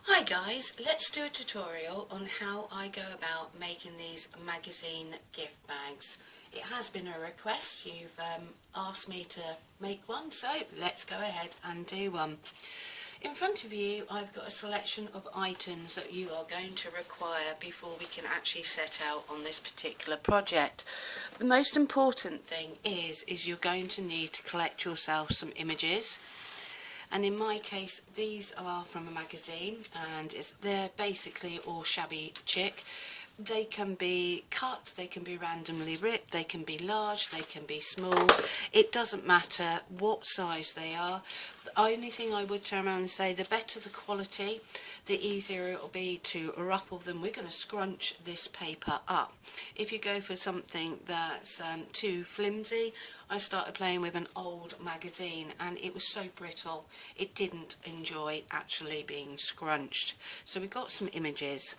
Hi guys, let's do a tutorial on how I go about making these magazine gift bags. It has been a request, you've asked me to make one, so let's go ahead and do one. In front of you I've got a selection of items that you are going to require before we can actually set out on this particular project. The most important thing is you're going to need to collect yourself some images. And in my case, these are from a magazine, and they're basically all shabby chic. They can be cut, they can be randomly ripped, they can be large, they can be small. It doesn't matter what size they are. The only thing I would turn around and say, the better the quality, the easier it will be to ruffle them. We're going to scrunch this paper up. If you go for something that's too flimsy, I started playing with an old magazine and it was so brittle it didn't enjoy actually being scrunched. So we've got some images.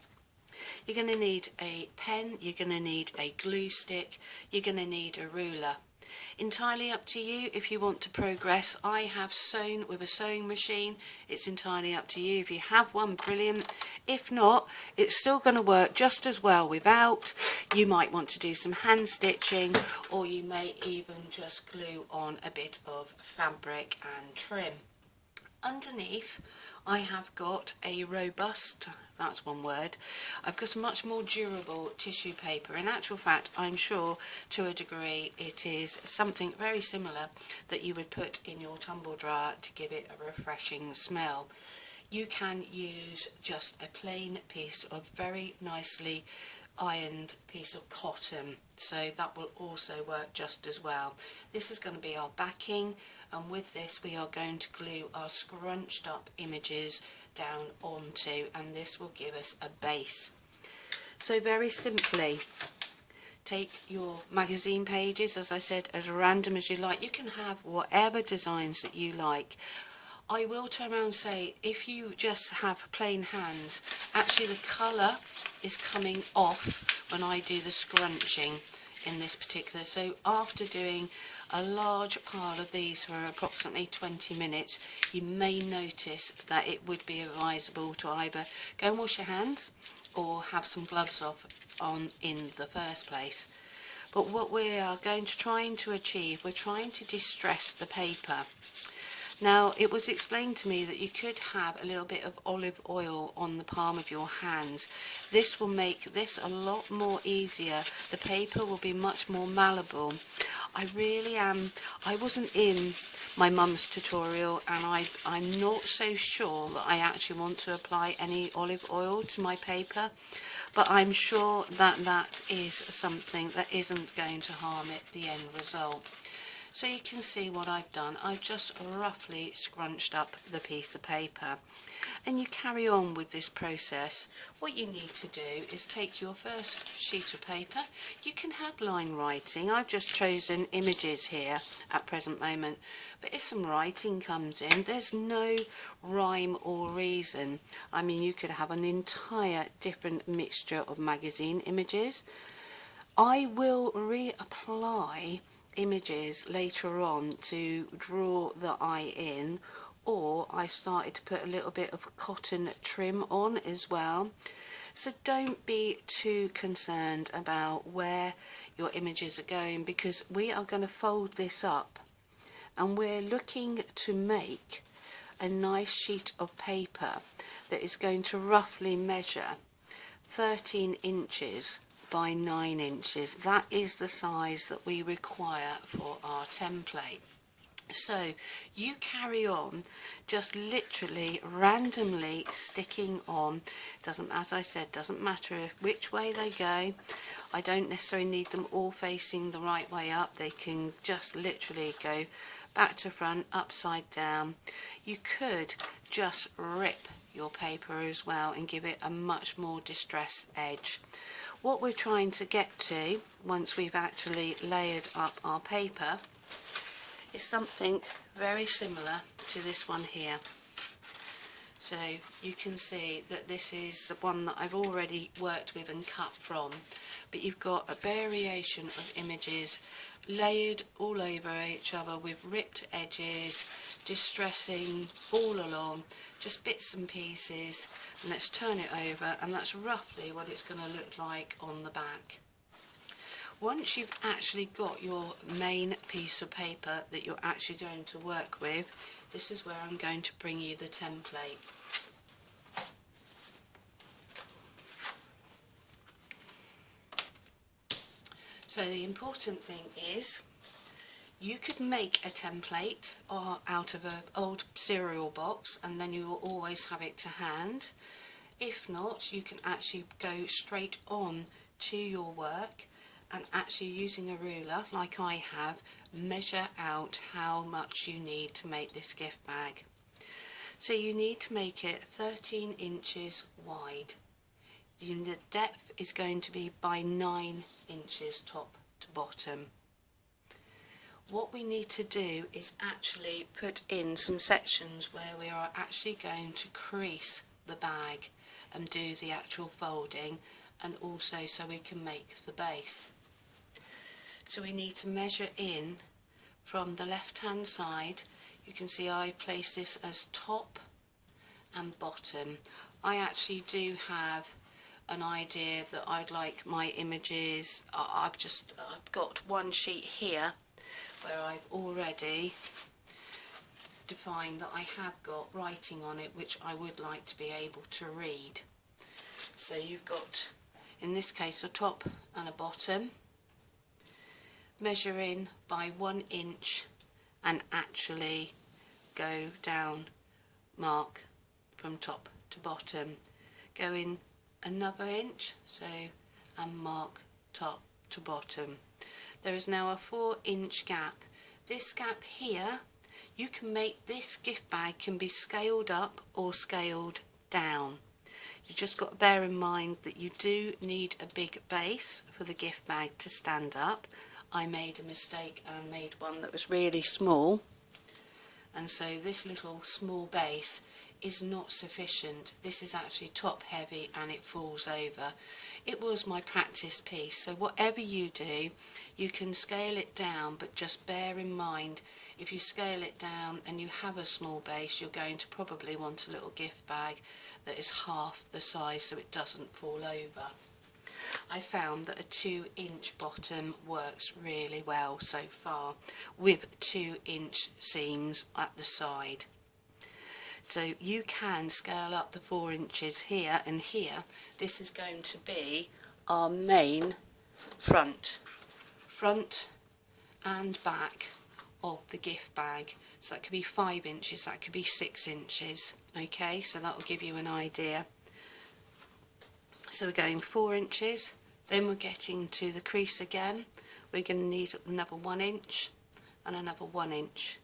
You're going to need a pen, you're going to need a glue stick, you're going to need a ruler. Entirely up to you if you want to progress. I have sewn with a sewing machine. It's entirely up to you. If you have one, brilliant. If not, it's still going to work just as well without. You might want to do some hand stitching, or you may even just glue on a bit of fabric and trim. Underneath I have got a robust, that's one word, I've got a much more durable tissue paper. In actual fact, I'm sure to a degree it is something very similar that you would put in your tumble dryer to give it a refreshing smell. You can use just a plain piece of very nicely ironed piece of cotton, so that will also work just as well. This is going to be our backing, and with this we are going to glue our scrunched up images down onto, and this will give us a base. So very simply, take your magazine pages, as I said, as random as you like. You can have whatever designs that you like. I will turn around and say, if you just have plain hands, actually the colour is coming off when I do the scrunching in this particular. So after doing a large pile of these for approximately 20 minutes, you may notice that it would be advisable to either go and wash your hands or have some gloves on in the first place. But what we are trying to achieve, we're trying to distress the paper. Now, it was explained to me that you could have a little bit of olive oil on the palm of your hands. This will make this a lot more easier. The paper will be much more malleable. I wasn't in my mum's tutorial, and I'm not so sure that I actually want to apply any olive oil to my paper, but I'm sure that that is something that isn't going to harm it, the end result. So you can see what I've done. I've just roughly scrunched up the piece of paper, and you carry on with this process. What you need to do is take your first sheet of paper. You can have line writing. I've just chosen images here at present moment, but if some writing comes in, there's no rhyme or reason. I mean, you could have an entire different mixture of magazine images. I will reapply images later on to draw the eye in, or I started to put a little bit of cotton trim on as well. So don't be too concerned about where your images are going, because we are going to fold this up and we're looking to make a nice sheet of paper that is going to roughly measure 13 inches by 9 inches. That is the size that we require for our template. So you carry on just literally randomly sticking on. As I said, doesn't matter which way they go. I don't necessarily need them all facing the right way up. They can just literally go back to front, upside down. You could just rip your paper as well and give it a much more distressed edge. What we're trying to get to, once we've actually layered up our paper, is something very similar to this one here. So you can see that this is the one that I've already worked with and cut from. but you've got a variation of images layered all over each other with ripped edges, distressing all along, just bits and pieces. And let's turn it over, and that's roughly what it's going to look like on the back. Once you've actually got your main piece of paper that you're actually going to work with, this is where I'm going to bring you the template. So the important thing is, you could make a template out of an old cereal box, and then you will always have it to hand. If not, you can actually go straight on to your work and actually, using a ruler like I have, measure out how much you need to make this gift bag. So you need to make it 13 inches wide. The depth is going to be by 9 inches top to bottom. What we need to do is actually put in some sections where we are actually going to crease the bag and do the actual folding, and also so we can make the base. So we need to measure in from the left hand side. You can see I place this as top and bottom. I actually do have an idea that I'd like my images. I've got one sheet here where I've already defined that I have got writing on it which I would like to be able to read. So you've got, in this case, a top and a bottom. Measure in by 1 inch and actually go down, mark from top to bottom. Go in another inch, so, and mark top to bottom. There is now a 4-inch gap. This gap here, you can make this gift bag can be scaled up or scaled down. You just got to bear in mind that you do need a big base for the gift bag to stand up. I made a mistake and made one that was really small, and so this little small base is not sufficient. This is actually top heavy and it falls over. It was my practice piece, so whatever you do, you can scale it down, but just bear in mind, if you scale it down and you have a small base, you're going to probably want a little gift bag that is half the size so it doesn't fall over. I found that a 2-inch bottom works really well so far, with 2-inch seams at the side. So you can scale up the 4 inches here and here. This is going to be our main front and back of the gift bag. So that could be 5 inches, that could be 6 inches. Okay, so that will give you an idea. So we're going 4 inches, then we're getting to the crease again. We're going to need another 1 inch and another 1 inch.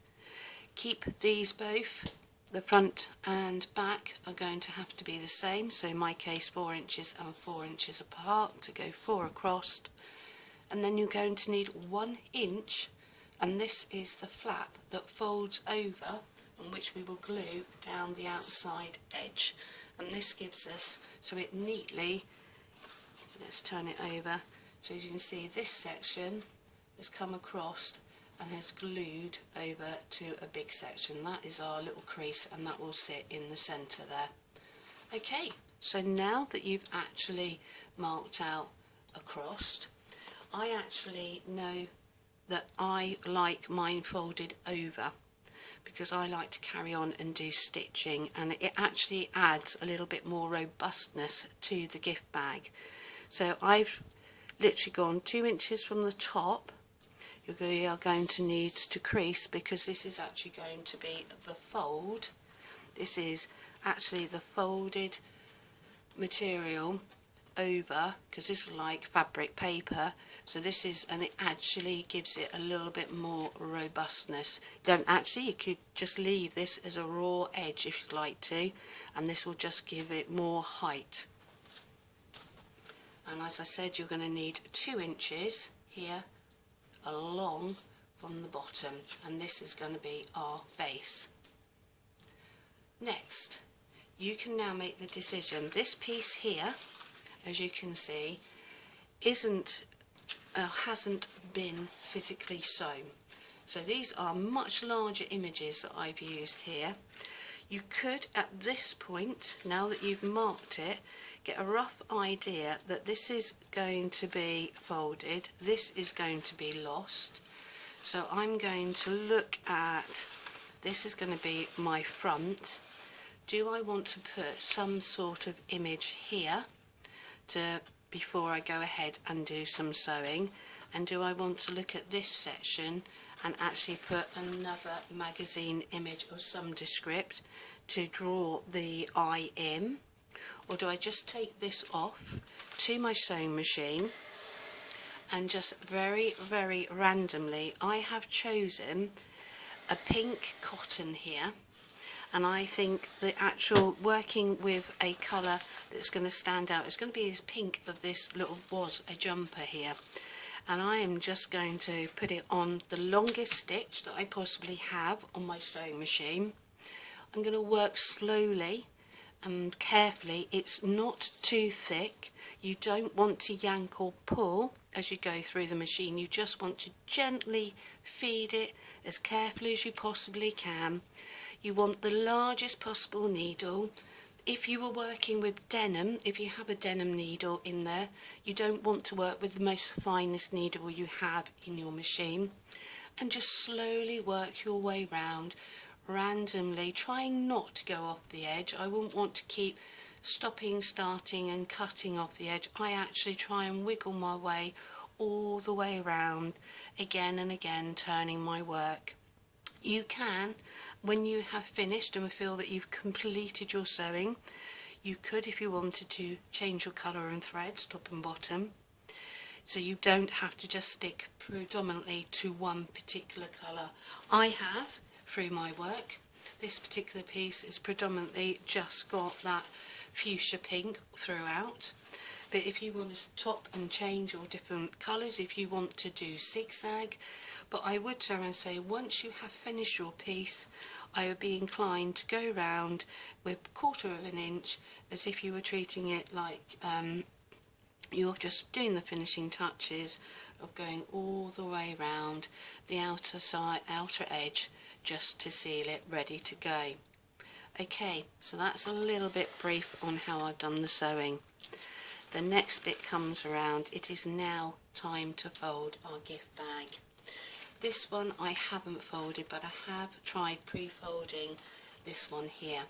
Keep these both, the front and back are going to have to be the same, so in my case 4 inches and 4 inches apart to go 4 across. And then you're going to need 1 inch, and this is the flap that folds over on which we will glue down the outside edge. And this gives us, so it neatly, let's turn it over, so as you can see this section has come across and has glued over to a big section. That is our little crease, and that will sit in the centre there. Okay, so now that you've actually marked out across, I actually know that I like mine folded over, because I like to carry on and do stitching, and it actually adds a little bit more robustness to the gift bag. So I've literally gone 2 inches from the top. You are going to need to crease, because this is actually going to be the fold. This is actually the folded material over, because this is like fabric paper, so this is, and it actually gives it a little bit more robustness. You could just leave this as a raw edge if you'd like to, and this will just give it more height. And as I said, you're going to need 2 inches here along from the bottom, and this is going to be our base. Next, you can now make the decision. This piece here, as you can see, hasn't been physically sewn. So these are much larger images that I've used here. You could at this point, now that you've marked it, get a rough idea that this is going to be folded, this is going to be lost. So I'm going to look at, this is going to be my front. Do I want to put some sort of image here before I go ahead and do some sewing? And do I want to look at this section and actually put another magazine image of some descript to draw the eye in? Or do I just take this off to my sewing machine and just very, very randomly, I have chosen a pink cotton here, and I think the actual working with a colour that's going to stand out is going to be this pink of this little was a jumper here. And I am just going to put it on the longest stitch that I possibly have on my sewing machine. I'm going to work slowly and carefully. It's not too thick. You don't want to yank or pull as you go through the machine. You just want to gently feed it as carefully as you possibly can. You want the largest possible needle. If you were working with denim, if you have a denim needle in there, you don't want to work with the most finest needle you have in your machine. And just slowly work your way round, randomly, trying not to go off the edge. I wouldn't want to keep stopping, starting and cutting off the edge. I actually try and wiggle my way all the way around, again and again, turning my work. You can, when you have finished and feel that you've completed your sewing, you could, if you wanted to, change your colour and threads, top and bottom, so you don't have to just stick predominantly to one particular colour. I have, through my work, this particular piece is predominantly just got that fuchsia pink throughout. But if you want to top and change your different colours, if you want to do zigzag, but I would turn and say once you have finished your piece, I would be inclined to go round with 1/4 of an inch as if you were treating it like you're just doing the finishing touches of going all the way round the outer edge just to seal it ready to go. Okay, so that's a little bit brief on how I've done the sewing. The next bit comes around. It is now time to fold our gift bag. This one I haven't folded, but I have tried pre-folding this one here.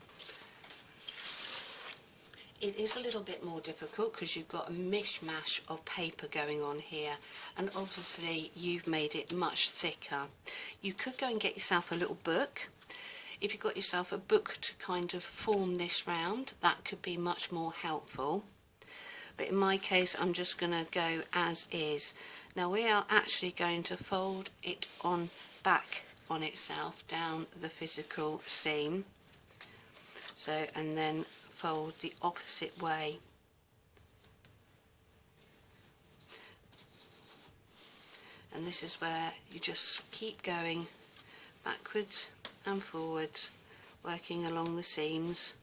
It is a little bit more difficult because you've got a mishmash of paper going on here, and obviously you've made it much thicker. You could go and get yourself a little book. If you've got yourself a book to kind of form this round, that could be much more helpful. But in my case, I'm just going to go as is. Now we are actually going to fold it on back on itself down the physical seam. So, and then fold the opposite way. And this is where you just keep going backwards and forwards, working along the seams.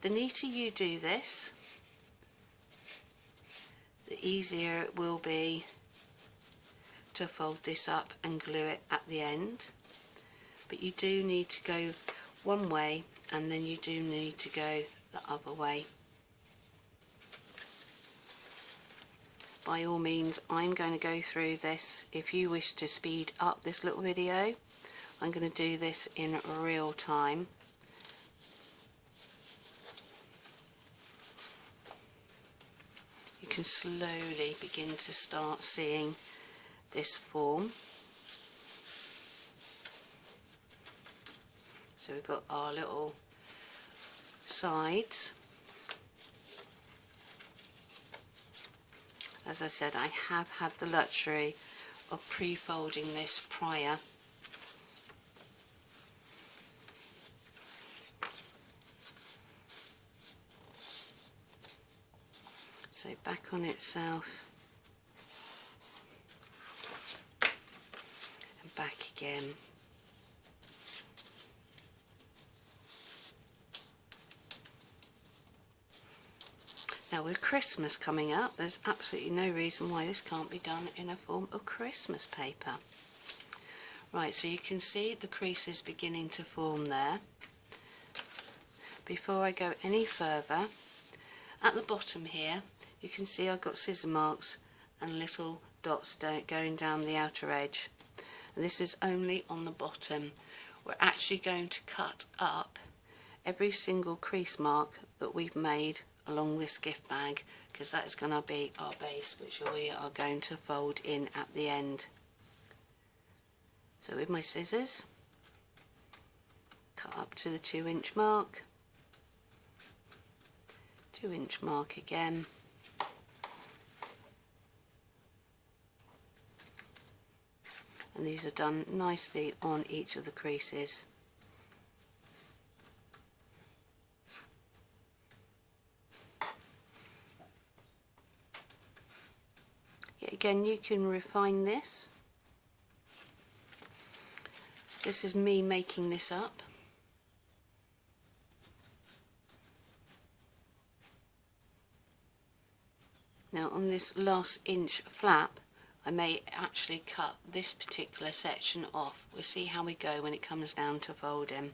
The neater you do this, the easier it will be to fold this up and glue it at the end. But you do need to go one way and then you do need to go the other way. By all means, I'm going to go through this. If you wish to speed up this little video, I'm going to do this in real time. You can slowly begin to start seeing this form. So we've got our little sides. As I said, I have had the luxury of pre-folding this prior. So back on itself and back again. Now with Christmas coming up, there's absolutely no reason why this can't be done in a form of Christmas paper. Right, so you can see the creases beginning to form there. Before I go any further, at the bottom here you can see I've got scissor marks and little dots going down the outer edge, and this is only on the bottom. We're actually going to cut up every single crease mark that we've made along this gift bag, because that is going to be our base, which we are going to fold in at the end. So with my scissors, cut up to the 2-inch mark, 2-inch mark again, and these are done nicely on each of the creases. Yet again, you can refine this. This is me making this up. Now on this last inch flap, I may actually cut this particular section off. We'll see how we go when it comes down to folding.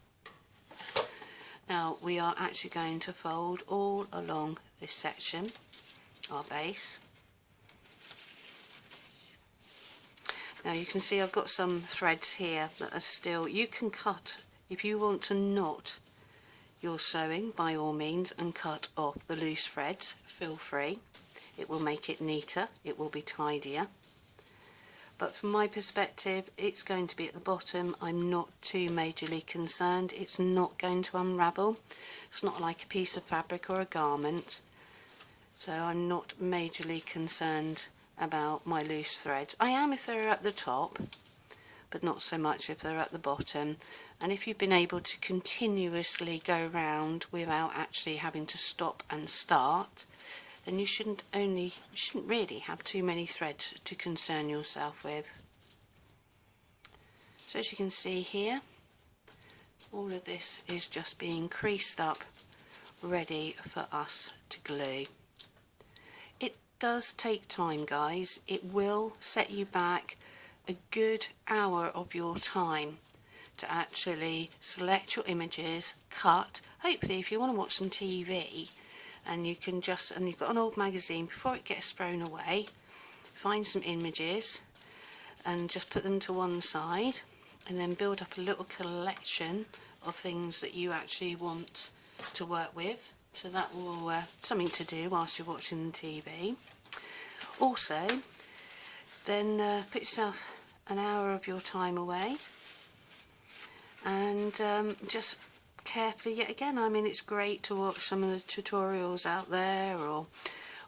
Now we are actually going to fold all along this section, our base. Now you can see I've got some threads here that are still, you can cut, if you want to knot your sewing by all means and cut off the loose threads, feel free. It will make it neater, it will be tidier. But from my perspective, it's going to be at the bottom. I'm not too majorly concerned. It's not going to unravel. It's not like a piece of fabric or a garment. So I'm not majorly concerned about my loose threads. I am if they're at the top, but not so much if they're at the bottom. And if you've been able to continuously go round without actually having to stop and start, then you shouldn't really have too many threads to concern yourself with. So as you can see here, all of this is just being creased up, ready for us to glue. It does take time, guys. It will set you back a good hour of your time to actually select your images, cut. Hopefully if you want to watch some TV, and you can just, and you've got an old magazine, before it gets thrown away, find some images and just put them to one side, and then build up a little collection of things that you actually want to work with. So that will something to do whilst you're watching the TV. Also, then put yourself an hour of your time away and just carefully, yet again, I mean, it's great to watch some of the tutorials out there or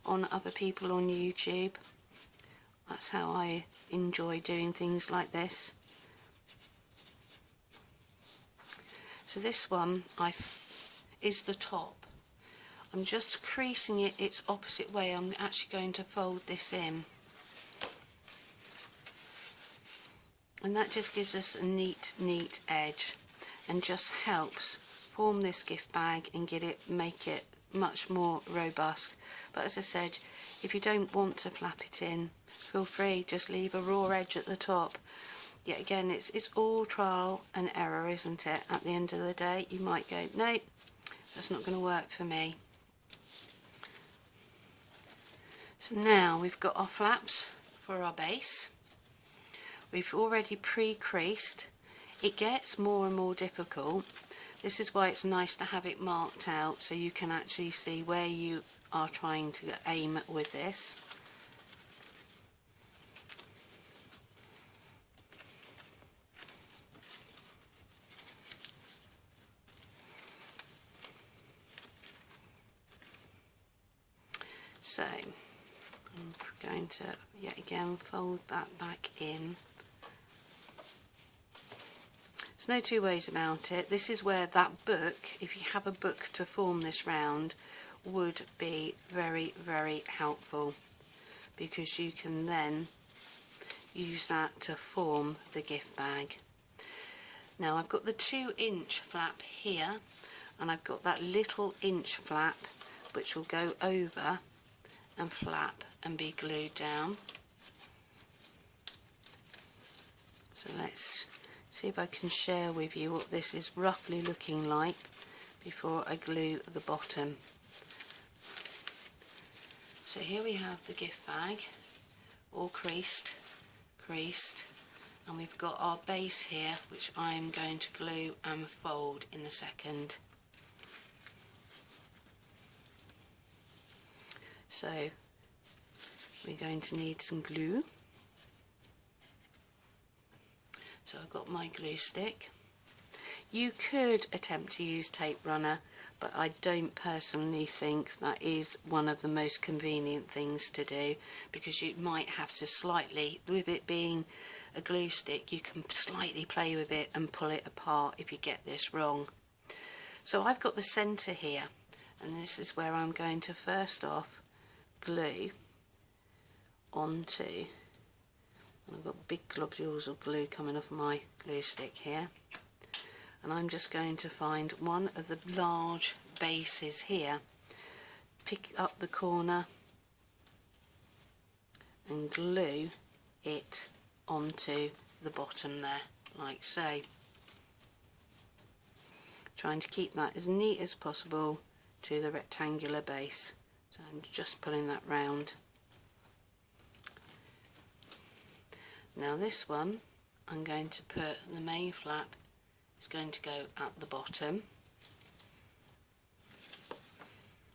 on other people on YouTube. That's how I enjoy doing things like this. So this one is the top. I'm just creasing it its opposite way. I'm actually going to fold this in, and that just gives us a neat edge and just helps form this gift bag and make it much more robust. But as I said, if you don't want to flap it in, feel free, just leave a raw edge at the top. Yet again, it's all trial and error, isn't it? At the end of the day, you might go, no, that's not going to work for me. So now we've got our flaps for our base. We've already pre-creased. It gets more and more difficult. This is why it's nice to have it marked out so you can actually see where you are trying to aim with this. So I'm going to yet again fold that back in. There's no two ways about it. This is where that book, if you have a book to form this round, would be very, very helpful, because you can then use that to form the gift bag. Now I've got the 2-inch flap here, and I've got that little inch flap which will go over and flap and be glued down. So let's see if I can share with you what this is roughly looking like before I glue the bottom. So here we have the gift bag, all creased, and we've got our base here, which I'm going to glue and fold in a second. So we're going to need some glue. So I've got my glue stick. You could attempt to use tape runner, but I don't personally think that is one of the most convenient things to do, because you might have to slightly, with it being a glue stick, you can slightly play with it and pull it apart if you get this wrong. So I've got the centre here, and this is where I'm going to first off glue onto, and I've got big globules of glue coming off my glue stick here, and I'm just going to find one of the large bases here, pick up the corner and glue it onto the bottom there, like so. Trying to keep that as neat as possible to the rectangular base. So I'm just pulling that round. Now this one, I'm going to put the main flap, is going to go at the bottom.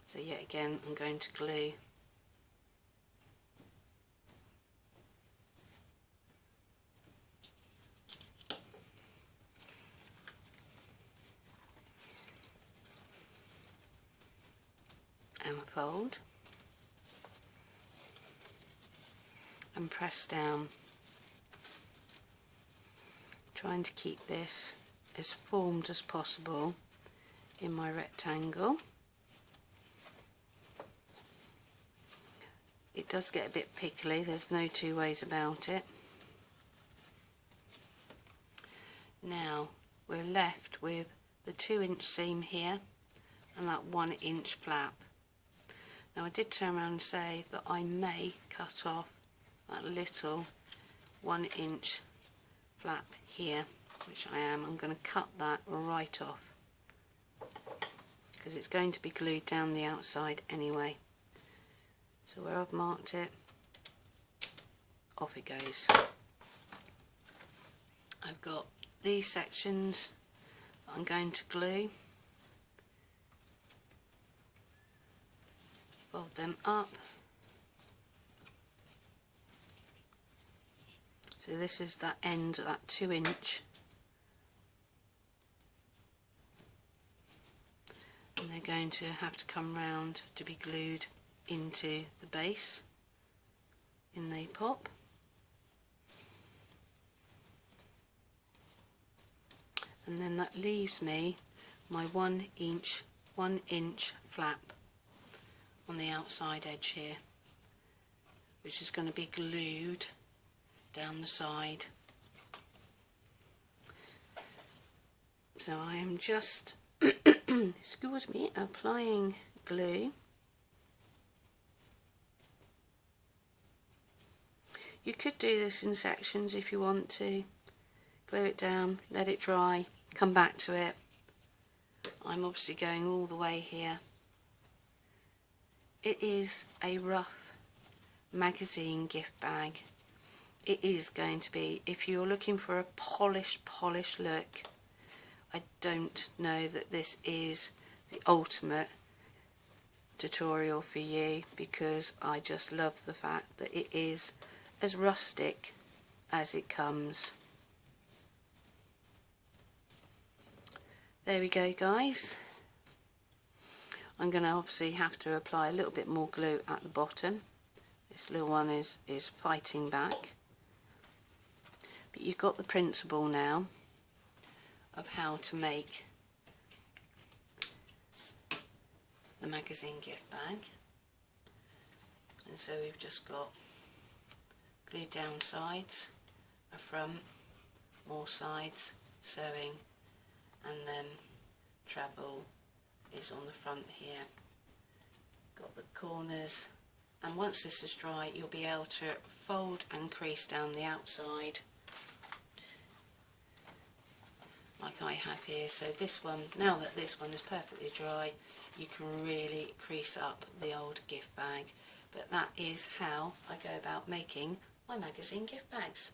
So yet again I'm going to glue and fold and press down, trying to keep this as formed as possible in my rectangle. It does get a bit pickly, there's no two ways about it. Now we're left with the 2-inch seam here and that 1-inch flap. Now I did turn around and say that I may cut off that little 1-inch flap here, which I am. I'm going to cut that right off because it's going to be glued down the outside anyway. So where I've marked it, off it goes. I've got these sections that I'm going to glue, fold them up. So this is that end, that 2-inch, and they're going to have to come round to be glued into the base in the pop. And then that leaves me my 1-inch flap on the outside edge here, which is going to be glued down the side. So I am just excuse me, applying glue. You could do this in sections if you want to. Glue it down, let it dry, come back to it. I'm obviously going all the way here. It is a rough magazine gift bag. It is going to be, if you're looking for a polished look, I don't know that this is the ultimate tutorial for you, because I just love the fact that it is as rustic as it comes. There we go, guys. I'm going to obviously have to apply a little bit more glue at the bottom. This little one is fighting back. But you've got the principle now of how to make the magazine gift bag. And so we've just got glued down sides, a front, more sides, sewing, and then treble is on the front here, got the corners, and once this is dry you'll be able to fold and crease down the outside like I have here. So this one, now that this one is perfectly dry, you can really crease up the old gift bag. But that is how I go about making my magazine gift bags.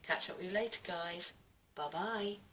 Catch up with you later, guys. Bye bye.